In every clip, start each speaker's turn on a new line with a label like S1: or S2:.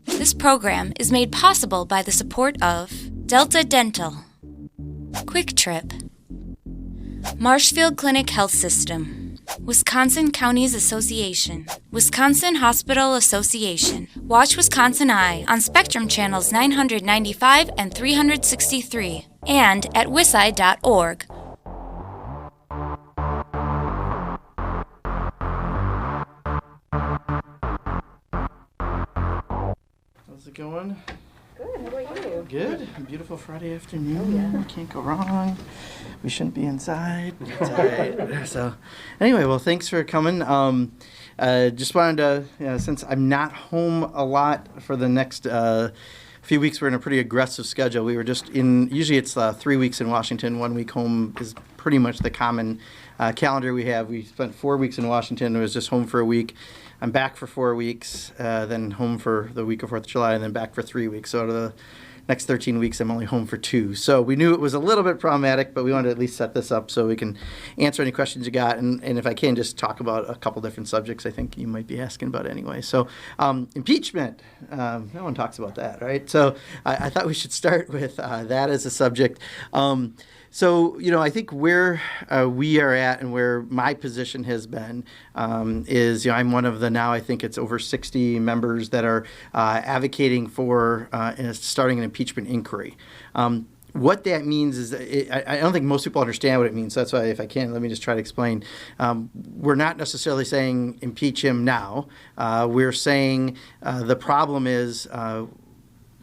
S1: This program is made possible by the support of Delta Dental, Quick Trip, Marshfield Clinic Health System, Wisconsin Counties Association, Wisconsin Hospital Association. Watch WisconsinEye on Spectrum Channels 995 and 363 and at wisi.org.
S2: How's it going?
S3: Good. How about you?
S2: Good. Beautiful Friday afternoon.
S3: Oh, yeah.
S2: Can't go wrong. We shouldn't be inside, but it's all right. So, anyway, well, thanks for coming. Just wanted to, since I'm not home a lot for the next few weeks, we're in a pretty aggressive schedule. We were just usually it's 3 weeks in Washington, 1 week home is pretty much the common calendar we have. We spent 4 weeks in Washington. I was just home for a week. I'm back for 4 weeks, then home for the week of 4th of July, and then back for 3 weeks. So out of the next 13 weeks, I'm only home for 2. So we knew it was a little bit problematic, but we wanted to at least set this up so we can answer any questions you got. And if I can, just talk about a couple different subjects I think you might be asking about anyway. So impeachment, no one talks about that, right? So I thought we should start with that as a subject. So, I think where we are at and where my position has been is, I'm one of the now, I think it's over 60 members that are advocating for starting an impeachment inquiry. What that means is, I don't think most people understand what it means. So that's why, if I can, let me just try to explain. We're not necessarily saying impeach him now. We're saying the problem is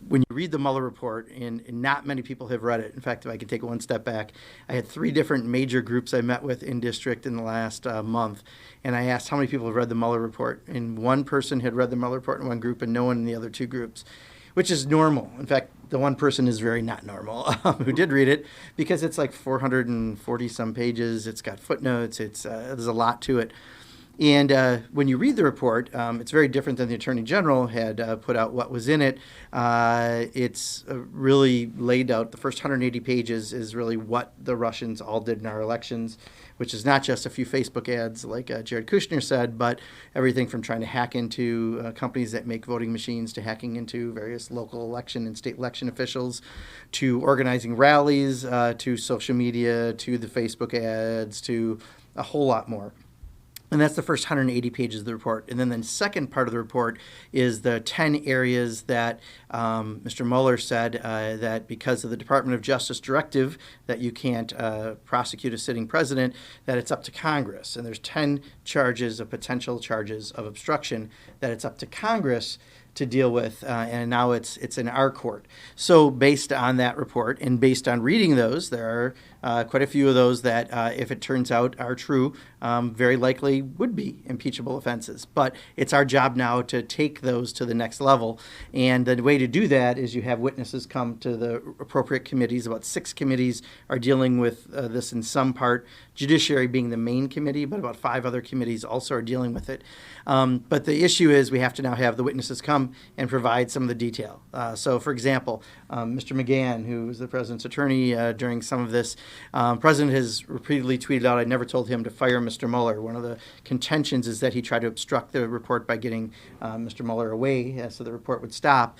S2: when you read the Mueller report, and not many people have read it. In fact, if I could take one step back, I had 3 different major groups I met with in district in the last month, and I asked how many people have read the Mueller report. And 1 person had read the Mueller report in 1 group, and no one in the other 2 groups, which is normal. In fact, the 1 person is very not normal who did read it, because it's like 440 some pages. It's got footnotes. There's a lot to it. And when you read the report, it's very different than the Attorney General had put out what was in it. It's really laid out. The first 180 pages is really what the Russians all did in our elections, which is not just a few Facebook ads like Jared Kushner said, but everything from trying to hack into companies that make voting machines, to hacking into various local election and state election officials, to organizing rallies, to social media, to the Facebook ads, to a whole lot more. And that's the first 180 pages of the report. And then the second part of the report is the 10 areas that Mr. Mueller said that because of the Department of Justice directive that you can't prosecute a sitting president, that it's up to Congress. And there's 10 charges of potential charges of obstruction that it's up to Congress to deal with, and now it's in our court. So based on that report and based on reading those, there are quite a few of those that, if it turns out are true, very likely would be impeachable offenses. But it's our job now to take those to the next level. And the way to do that is you have witnesses come to the appropriate committees. About 6 committees are dealing with this in some part, Judiciary being the main committee, but about 5 other committees also are dealing with it. But the issue is we have to now have the witnesses come and provide some of the detail. So, for example, Mr. McGahn, who was the president's attorney during some of this, President has repeatedly tweeted out, I never told him to fire Mr. Mueller. One of the contentions is that he tried to obstruct the report by getting Mr. Mueller away so the report would stop.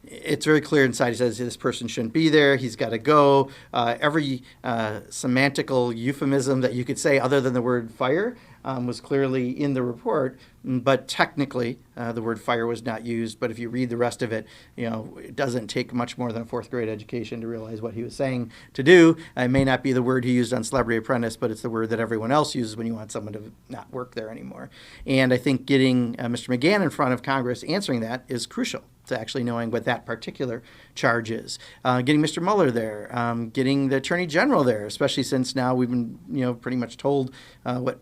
S2: It's very clear inside. He says this person shouldn't be there. He's got to go. Every semantical euphemism that you could say other than the word fire was clearly in the report, but technically the word fire was not used. But if you read the rest of it, it doesn't take much more than a 4th grade education to realize what he was saying to do. It may not be the word he used on Celebrity Apprentice, but it's the word that everyone else uses when you want someone to not work there anymore. And I think getting Mr. McGahn in front of Congress answering that is crucial to actually knowing what that particular charge is. Getting Mr. Mueller there, getting the Attorney General there, especially since now we've been, pretty much told what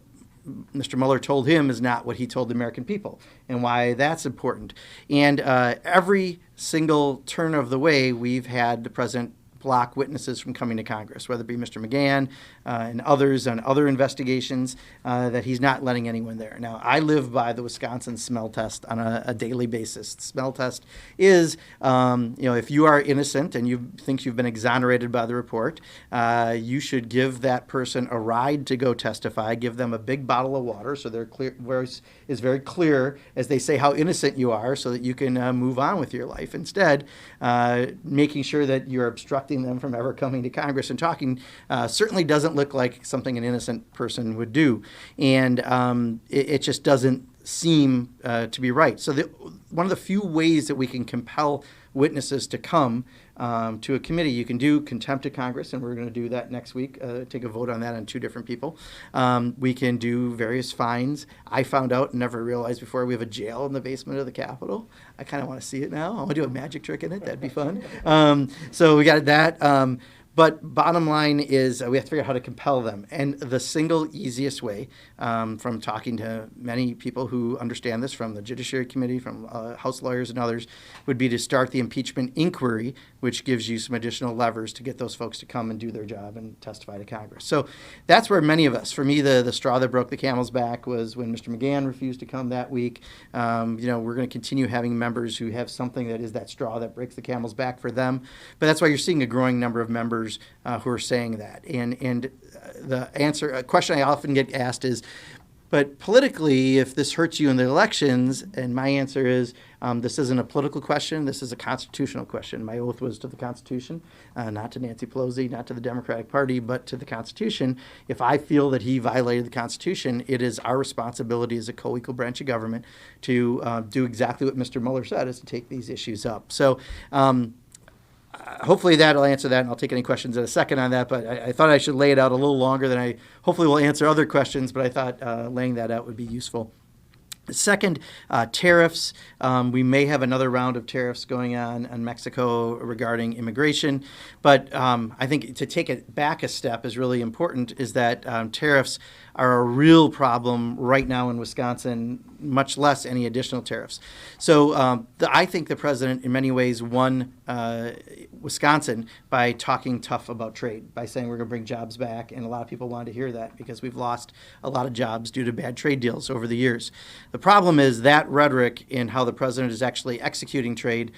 S2: Mr. Mueller told him is not what he told the American people, and why that's important. And every single turn of the way, we've had the president block witnesses from coming to Congress, whether it be Mr. McGahn and others on other investigations, that he's not letting anyone there. Now, I live by the Wisconsin smell test on a daily basis. The smell test is, if you are innocent and you think you've been exonerated by the report, you should give that person a ride to go testify, give them a big bottle of water so they're clear, where is very clear as they say how innocent you are so that you can move on with your life. Instead, making sure that you're obstructing them from ever coming to Congress and talking certainly doesn't look like something an innocent person would do. And it just doesn't seem to be right. So one of the few ways that we can compel witnesses to come to a committee, you can do contempt of Congress, and we're going to do that next week, take a vote on that on 2 different people. We can do various fines. I found out and never realized before we have a jail in the basement of the Capitol. I kind of want to see it now. I want to do a magic trick in it. That'd be fun. So we got that. But bottom line is we have to figure out how to compel them. And the single easiest way, from talking to many people who understand this, from the Judiciary Committee, from House lawyers and others, would be to start the impeachment inquiry, which gives you some additional levers to get those folks to come and do their job and testify to Congress. So that's where many of us, for me, the straw that broke the camel's back was when Mr. McGahn refused to come that week. We're going to continue having members who have something that is that straw that breaks the camel's back for them. But that's why you're seeing a growing number of members who are saying that. And the answer, a question I often get asked is, but politically, if this hurts you in the elections, and my answer is, this isn't a political question, this is a constitutional question. My oath was to the Constitution, not to Nancy Pelosi, not to the Democratic Party, but to the Constitution. If I feel that he violated the Constitution, it is our responsibility as a co-equal branch of government to do exactly what Mr. Mueller said, is to take these issues up. So hopefully that'll answer that, and I'll take any questions in a second on that, but I thought I should lay it out a little longer than I hopefully will answer other questions, but I thought laying that out would be useful. Second, tariffs. We may have another round of tariffs going on in Mexico regarding immigration, but I think to take it back a step is really important, is that tariffs are a real problem right now in Wisconsin, much less any additional tariffs. So I think the president in many ways won Wisconsin by talking tough about trade, by saying we're going to bring jobs back, and a lot of people wanted to hear that because we've lost a lot of jobs due to bad trade deals over the years. The problem is that rhetoric and how the president is actually executing trade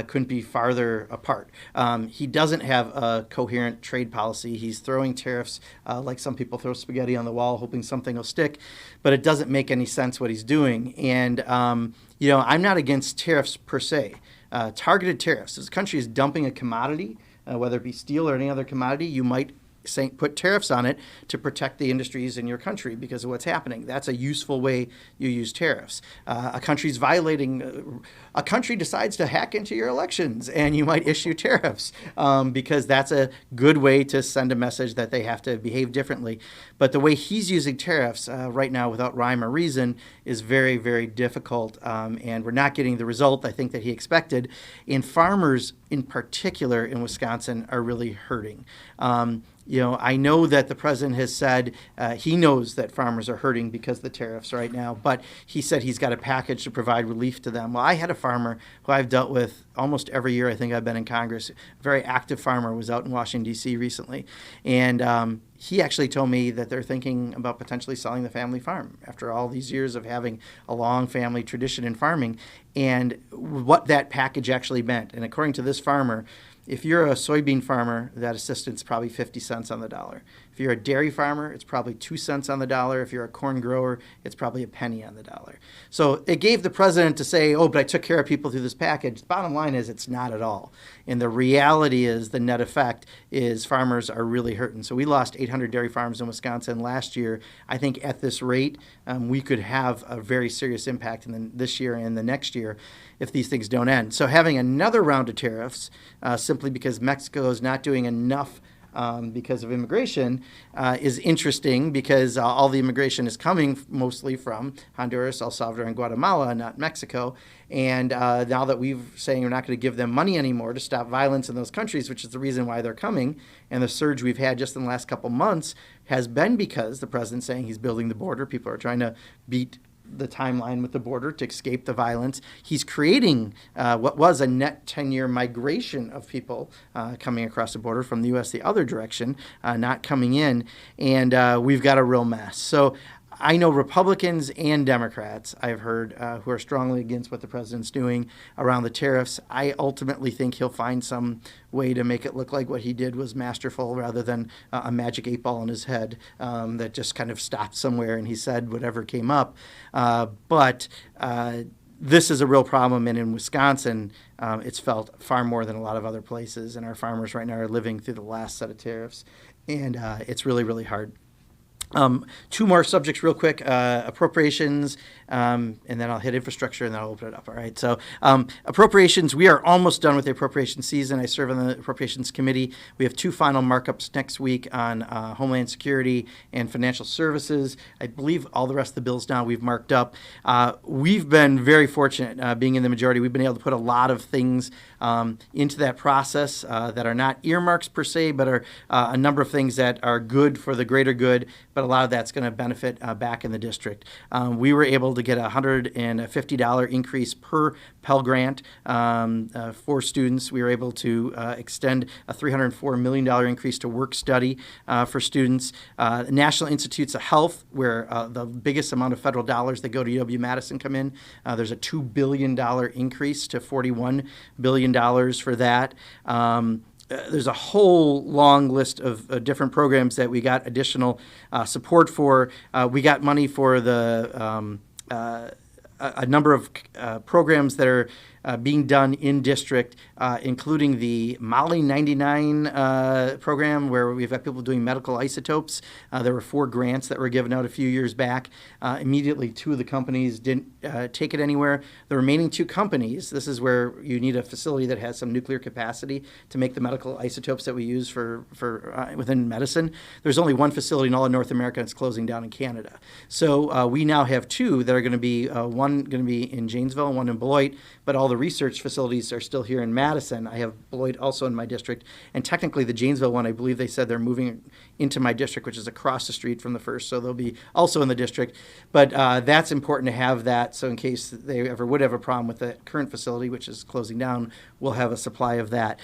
S2: couldn't be farther apart. He doesn't have a coherent trade policy. He's throwing tariffs like some people throw spaghetti on the wall, hoping something will stick, but it doesn't make any sense what he's doing. And, I'm not against tariffs per se. Targeted tariffs. This country is dumping a commodity, whether it be steel or any other commodity, you might put tariffs on it to protect the industries in your country because of what's happening. That's a useful way you use tariffs. A country's violating, a country decides to hack into your elections, and you might issue tariffs because that's a good way to send a message that they have to behave differently. But the way he's using tariffs right now without rhyme or reason is very, very difficult, and we're not getting the result I think that he expected. And farmers in particular in Wisconsin are really hurting. I know that the president has said he knows that farmers are hurting because of the tariffs right now, but he said he's got a package to provide relief to them. Well, I had a farmer who I've dealt with almost every year I think I've been in Congress, a very active farmer, was out in Washington, D.C. recently, and he actually told me that they're thinking about potentially selling the family farm after all these years of having a long family tradition in farming, and what that package actually meant. And according to this farmer, if you're a soybean farmer, that assistance is probably 50 cents on the dollar. If you're a dairy farmer, it's probably 2 cents on the dollar. If you're a corn grower, it's probably a penny on the dollar. So it gave the president to say, oh, but I took care of people through this package. The bottom line is it's not at all. And the reality is the net effect is farmers are really hurting. So we lost 800 dairy farms in Wisconsin last year. I think at this rate, we could have a very serious impact in this year and the next year if these things don't end. So having another round of tariffs simply because Mexico is not doing enough because of immigration is interesting because all the immigration is coming mostly from Honduras, El Salvador, and Guatemala, not Mexico. And now that we're saying we're not going to give them money anymore to stop violence in those countries, which is the reason why they're coming, and the surge we've had just in the last couple months has been because the president's saying he's building the border. People are trying to beat the timeline with the border to escape the violence. He's creating what was a net 10-year migration of people coming across the border from the U.S. the other direction, not coming in, and we've got a real mess. So I know Republicans and Democrats, I've heard, who are strongly against what the president's doing around the tariffs. I ultimately think he'll find some way to make it look like what he did was masterful rather than a magic 8-ball in his head that just kind of stopped somewhere and he said whatever came up. But this is a real problem, and in Wisconsin, it's felt far more than a lot of other places, and our farmers right now are living through the last set of tariffs, and it's really, really hard. Two more subjects real quick, appropriations, and then I'll hit infrastructure, and then I'll open it up, all right? So appropriations, we are almost done with the appropriations season. I serve on the appropriations committee. We have two final markups next week on Homeland Security and financial services. I believe all the rest of the bills now we've marked up. We've been very fortunate being in the majority. We've been able to put a lot of things into that process that are not earmarks per se, but are a number of things that are good for the greater good, but a lot of that's going to benefit back in the district. We were able to get a $150 increase per Pell Grant for students. We were able to extend a $304 million increase to work study for students. National Institutes of Health, where the biggest amount of federal dollars that go to UW-Madison come in, there's a $2 billion increase to $41 billion for that. There's a whole long list of different programs that we got additional support for. We got money for the a number of programs that are being done in district, including the Molly 99 program, where we've got people doing medical isotopes. There were 4 grants that were given out a few years back. Immediately, 2 of the companies didn't take it anywhere. The remaining 2 companies, this is where you need a facility that has some nuclear capacity to make the medical isotopes that we use for within medicine. There's only 1 facility in all of North America, and it's closing down in Canada. So we now have 2 that are going to be, one going to be in Janesville and one in Beloit, but all the research facilities are still here in Madison. I have Beloit also in my district, and technically the Janesville one, I believe they said they're moving into my district, which is across the street from the first, so they'll be also in the district. But that's important to have that, so in case they ever would have a problem with the current facility, which is closing down, we'll have a supply of that.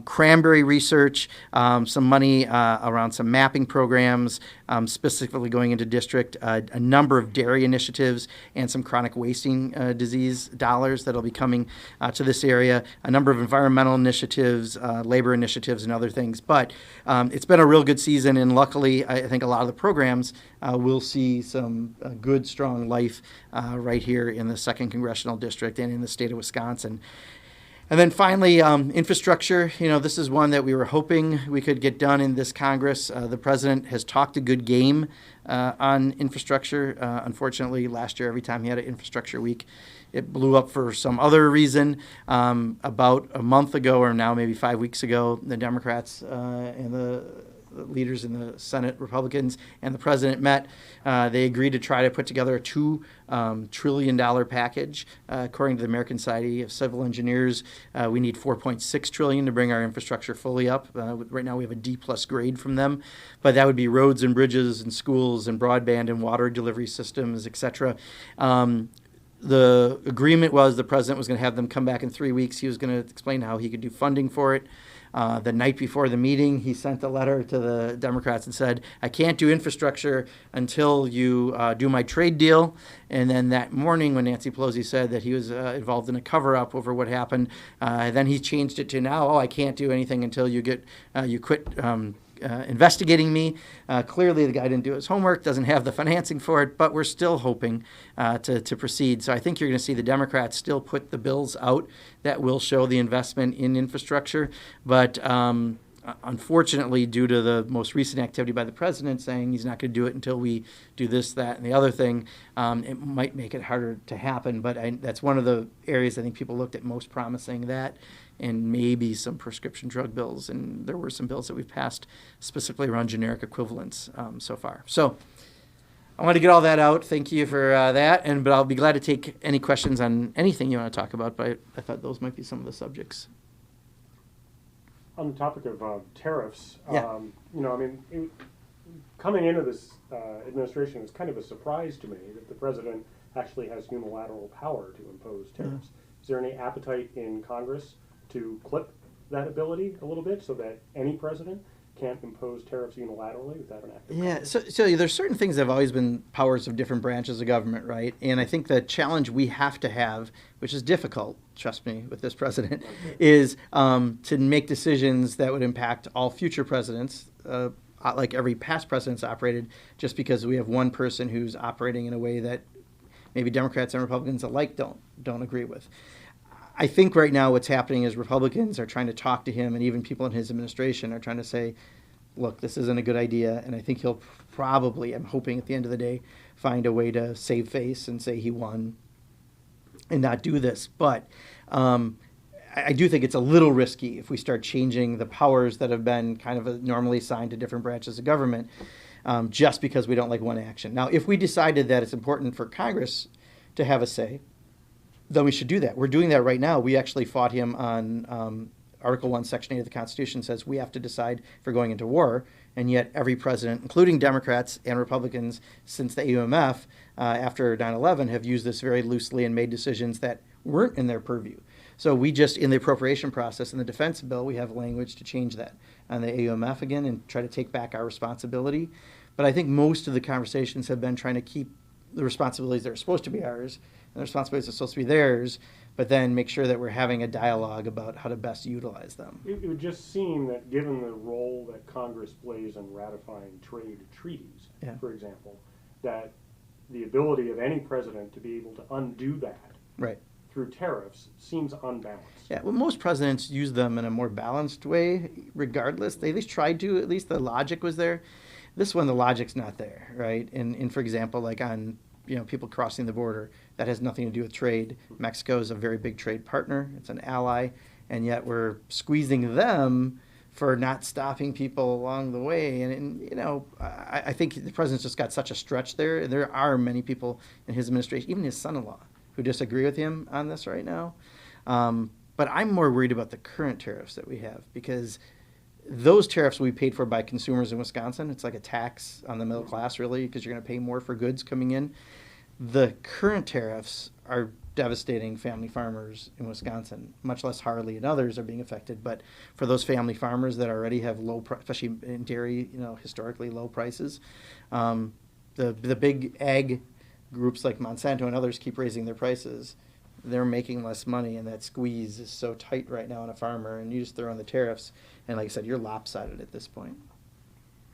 S2: Cranberry research, some money around some mapping programs, specifically going into district, a number of dairy initiatives, and some chronic wasting disease dollars that'll be coming to this area, a number of environmental initiatives, labor initiatives, and other things. But it's been a real good season, and luckily, I think a lot of the programs will see some good, strong life right here in the 2nd Congressional District and in the state of Wisconsin. And then finally, infrastructure. You know, this is one that we were hoping we could get done in this Congress. The president has talked a good game on infrastructure. Unfortunately, last year, every time he had an infrastructure week, it blew up for some other reason. About a month ago, or now maybe 5 weeks ago, the Democrats and the leaders in the Senate, Republicans, and the president met. They agreed to try to put together a $2 trillion package. According to the American Society of Civil Engineers, we need $4.6 trillion to bring our infrastructure fully up. Right now we have a D+ grade from them, but that would be roads and bridges and schools and broadband and water delivery systems, et cetera. The agreement was the president was going to have them come back in 3 weeks. He was going to explain how he could do funding for it. The night before the meeting, he sent a letter to the Democrats and said, I can't do infrastructure until you do my trade deal. And then that morning when Nancy Pelosi said that he was involved in a cover-up over what happened, then he changed it to now, I can't do anything until you quit investigating me. Clearly, the guy didn't do his homework, doesn't have the financing for it, but we're still hoping to proceed. So I think you're going to see the Democrats still put the bills out that will show the investment in infrastructure. But unfortunately, due to the most recent activity by the president saying he's not going to do it until we do this, that, and the other thing, it might make it harder to happen. But that's one of the areas I think people looked at most promising, that and maybe some prescription drug bills. And there were some bills that we've passed specifically around generic equivalents so far. So I want to get all that out. Thank you for that. But I'll be glad to take any questions on anything you want to talk about. But I thought those might be some of the subjects.
S4: On the topic of tariffs,
S2: Yeah.
S4: Coming into this administration, it was kind of a surprise to me that the president actually has unilateral power to impose tariffs. Is there any appetite in Congress to clip that ability a little bit so that any president can't impose tariffs unilaterally without an act of
S2: Yeah,
S4: Congress?
S2: so there's certain things that have always been powers of different branches of government, right? And I think the challenge we have to have, which is difficult, trust me, with this president, is to make decisions that would impact all future presidents, like every past president's operated, just because we have one person who's operating in a way that maybe Democrats and Republicans alike don't agree with. I think right now what's happening is Republicans are trying to talk to him, and even people in his administration are trying to say, look, this isn't a good idea. And I think he'll probably, I'm hoping at the end of the day, find a way to save face and say he won and not do this. But I do think it's a little risky if we start changing the powers that have been kind of normally assigned to different branches of government just because we don't like one action. Now, if we decided that it's important for Congress to have a say, then we should do that. We're doing that right now. We actually fought him on Article 1, Section 8 of the Constitution says we have to decide if we're going into war, and yet every president, including Democrats and Republicans since the AUMF after 9/11, have used this very loosely and made decisions that weren't in their purview. So we just, in the appropriation process, in the defense bill, we have language to change that on the AUMF again and try to take back our responsibility. But I think most of the conversations have been trying to keep the responsibilities that are supposed to be ours and the responsibilities that are supposed to be theirs, but then make sure that we're having a dialogue about how to best utilize them.
S4: It would just seem that given the role that Congress plays in ratifying trade treaties, for example, that the ability of any president to be able to undo that
S2: Right.
S4: through tariffs seems unbalanced.
S2: Yeah, well, most presidents use them in a more balanced way, regardless. They at least tried to, at least the logic was there. This one, the logic's not there, right? And for example, like on people crossing the border, that has nothing to do with trade. Mexico is a very big trade partner. It's an ally, and yet we're squeezing them for not stopping people along the way. And I think the president's just got such a stretch there. There are many people in his administration, even his son-in-law, who disagree with him on this right now. But I'm more worried about the current tariffs that we have, because those tariffs will be paid for by consumers in Wisconsin. It's like a tax on the middle class, really, because you're going to pay more for goods coming in. The current tariffs are devastating family farmers in Wisconsin. Much less Harley and others are being affected, but for those family farmers that already have low, especially in dairy, historically low prices, the big ag groups like Monsanto and others keep raising their prices. They're making less money, and that squeeze is so tight right now on a farmer, and you just throw in the tariffs, and like I said, you're lopsided at this point.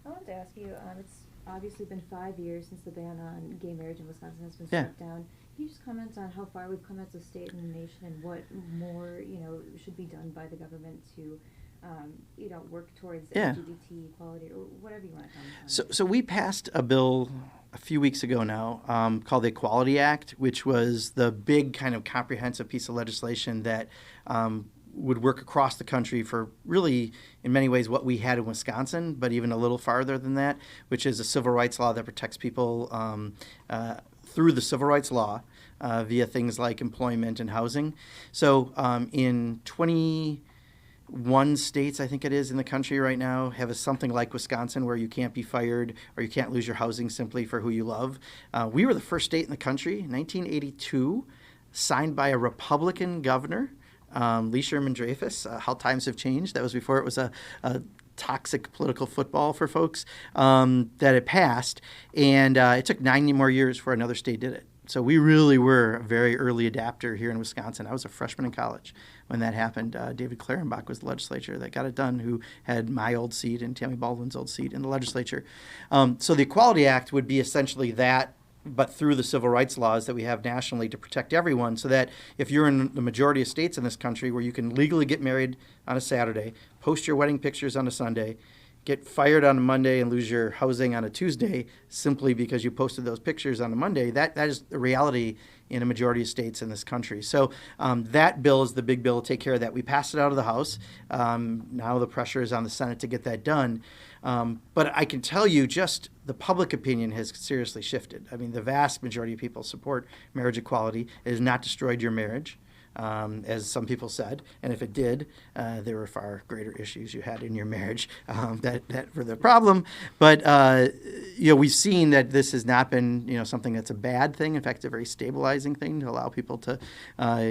S3: I wanted to ask you, it's obviously been 5 years since the ban on gay marriage in Wisconsin has been struck down. Can you just comment on how far we've come as a state and a nation, and what more, should be done by the government to, work towards LGBT equality, or whatever you want to comment on?
S2: So we passed a bill a few weeks ago now called the Equality Act, which was the big kind of comprehensive piece of legislation that would work across the country for really, in many ways, what we had in Wisconsin, but even a little farther than that, which is a civil rights law that protects people through the civil rights law via things like employment and housing. So in 21 states, I think it is, in the country right now, have something like Wisconsin where you can't be fired or you can't lose your housing simply for who you love. We were the first state in the country, 1982, signed by a Republican governor, Lee Sherman Dreyfus. How times have changed. That was before it was a toxic political football for folks, that it passed. And it took 90 more years before another state did it. So we really were a very early adapter here in Wisconsin. I was a freshman in college when that happened. David Clarenbach was the legislature that got it done, who had my old seat and Tammy Baldwin's old seat in the legislature. So the Equality Act would be essentially that, but through the civil rights laws that we have nationally to protect everyone, so that if you're in the majority of states in this country where you can legally get married on a Saturday, post your wedding pictures on a Sunday, get fired on a Monday and lose your housing on a Tuesday simply because you posted those pictures on a Monday, that is the reality in a majority of states in this country. So that bill is the big bill to take care of that. We passed it out of the House. Now the pressure is on the Senate to get that done. But I can tell you, just the public opinion has seriously shifted. I mean, the vast majority of people support marriage equality. It has not destroyed your marriage. as some people said. And if it did, there were far greater issues you had in your marriage that were the problem. But we've seen that this has not been something that's a bad thing. In fact, it's a very stabilizing thing to allow people to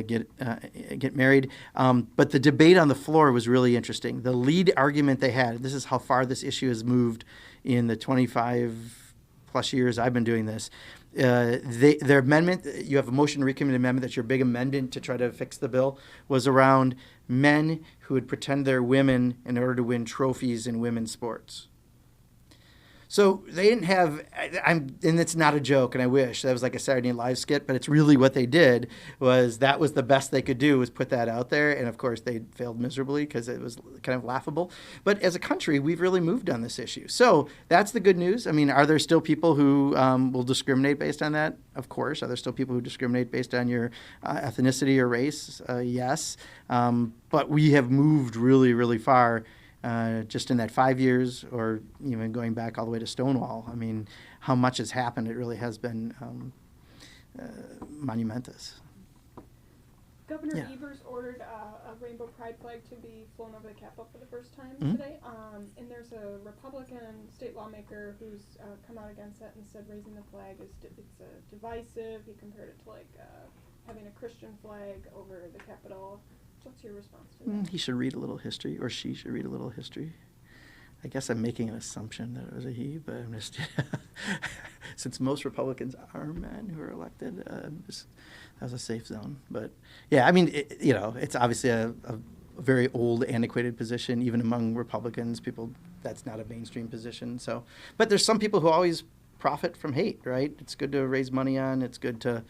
S2: get married. But the debate on the floor was really interesting. The lead argument they had, this is how far this issue has moved in the 25 plus years I've been doing this. Their amendment, you have a motion to recommit amendment, that's your big amendment to try to fix the bill, was around men who would pretend they're women in order to win trophies in women's sports. So they didn't have, and it's not a joke, and I wish that was like a Saturday Night Live skit, but it's really what they did. That was the best they could do, was put that out there, and of course they failed miserably because it was kind of laughable. But as a country, we've really moved on this issue. So that's the good news. I mean, are there still people who will discriminate based on that? Of course. Are there still people who discriminate based on your ethnicity or race? Yes. But we have moved really, really far. Just in that 5 years, or even going back all the way to Stonewall. I mean, how much has happened. It really has been monumentous.
S5: Governor Evers ordered a rainbow pride flag to be flown over the Capitol for the first time today. And there's a Republican state lawmaker who's come out against that and said raising the flag is divisive. He compared it to having a Christian flag over the Capitol. What's your response to that?
S2: He should read a little history, or she should read a little history. I guess I'm making an assumption that it was a he, but I'm just since most Republicans are men who are elected, that was a safe zone. But yeah, I mean, it's obviously a very old, antiquated position, even among Republicans. People, that's not a mainstream position. So, but there's some people who always profit from hate, right? It's good to raise money on. It's good to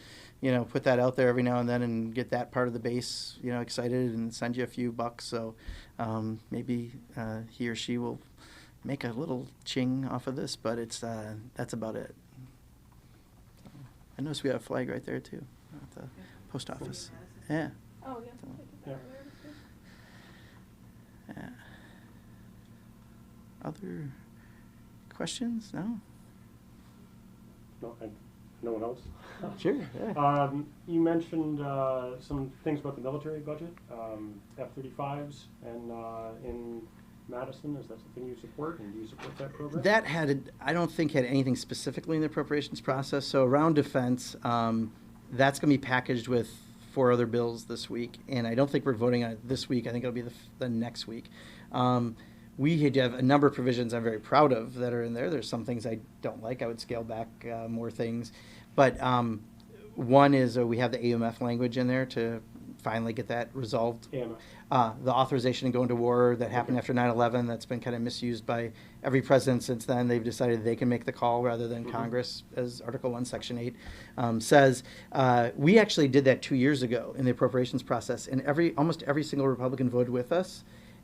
S2: put that out there every now and then and get that part of the base, excited and send you a few bucks. So maybe he or she will make a little ching off of this, but that's about it. I notice we have a flag right there too at the post office. Yeah.
S5: Oh, yeah.
S2: So, yeah. Other questions? No?
S4: No one else?
S2: Sure. Yeah.
S4: You mentioned some things about the military budget, F-35s, and in Madison. Is that something you support, and do you support that program?
S2: That I don't think had anything specifically in the appropriations process. So around defense, that's going to be packaged with 4 other bills this week, and I don't think we're voting on it this week. I think it'll be the next week. We have a number of provisions I'm very proud of that are in there. There's some things I don't like. I would scale back more things. But one is we have the AUMF language in there to finally get that resolved.
S4: AMF.
S2: The authorization to go into war that happened after 9/11, that's been kind of misused by every president since then. They've decided they can make the call rather than Congress, as Article 1, Section 8 says. We actually did that 2 years ago in the appropriations process, and almost every single Republican voted with us.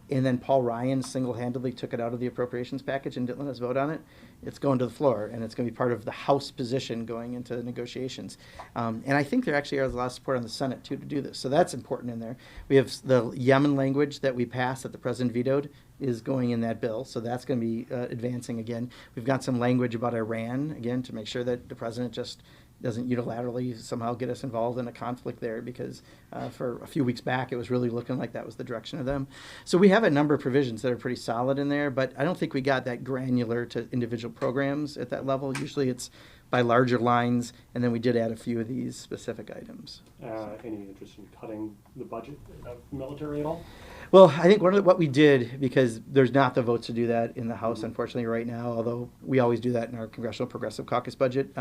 S2: And then Paul Ryan single-handedly took it out of the appropriations package and didn't let us vote on it. It's going to the floor, and it's going to be part of the House position going into negotiations. And I think there actually is a lot of support on the Senate, too, to do this. So that's important in there. We have the Yemen language that we passed that the president vetoed is going in that bill. So that's going to be advancing again. We've got some language about Iran, again, to make sure that the president just doesn't unilaterally somehow get us involved in a conflict there, because for a few weeks back it was really looking like that was the direction of them. So we have a number of provisions that are pretty solid in there, but I don't think we got that granular to individual programs at that level. Usually it's by larger lines, and then we did add a few of these specific items.
S4: Any interest in cutting the budget of military at all?
S2: Well, I think what we did, because there's not the votes to do that in the House, unfortunately, right now, although we always do that in our Congressional Progressive Caucus budget,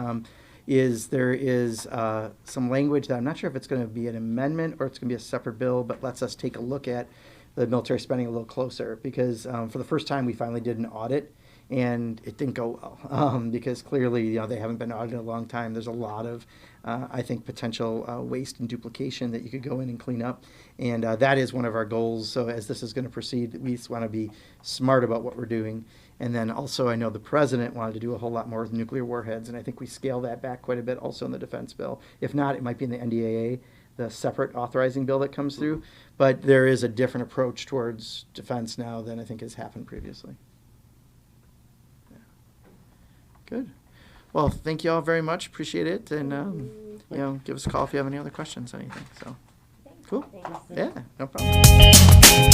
S2: there is some language that I'm not sure if it's going to be an amendment or it's going to be a separate bill, but lets us take a look at the military spending a little closer, because for the first time we finally did an audit, and it didn't go well because clearly they haven't been audited in a long time. There's a lot of I think potential waste and duplication that you could go in and clean up, and that is one of our goals. So as this is going to proceed, we just want to be smart about what we're doing. And then also I know the president wanted to do a whole lot more with nuclear warheads, and I think we scale that back quite a bit also in the defense bill. If not, it might be in the NDAA, the separate authorizing bill that comes through. But there is a different approach towards defense now than I think has happened previously. Yeah. Good. Well, thank you all very much. Appreciate it. And, give us a call if you have any other questions or anything. So, Cool.
S3: Thanks.
S2: Yeah, no problem.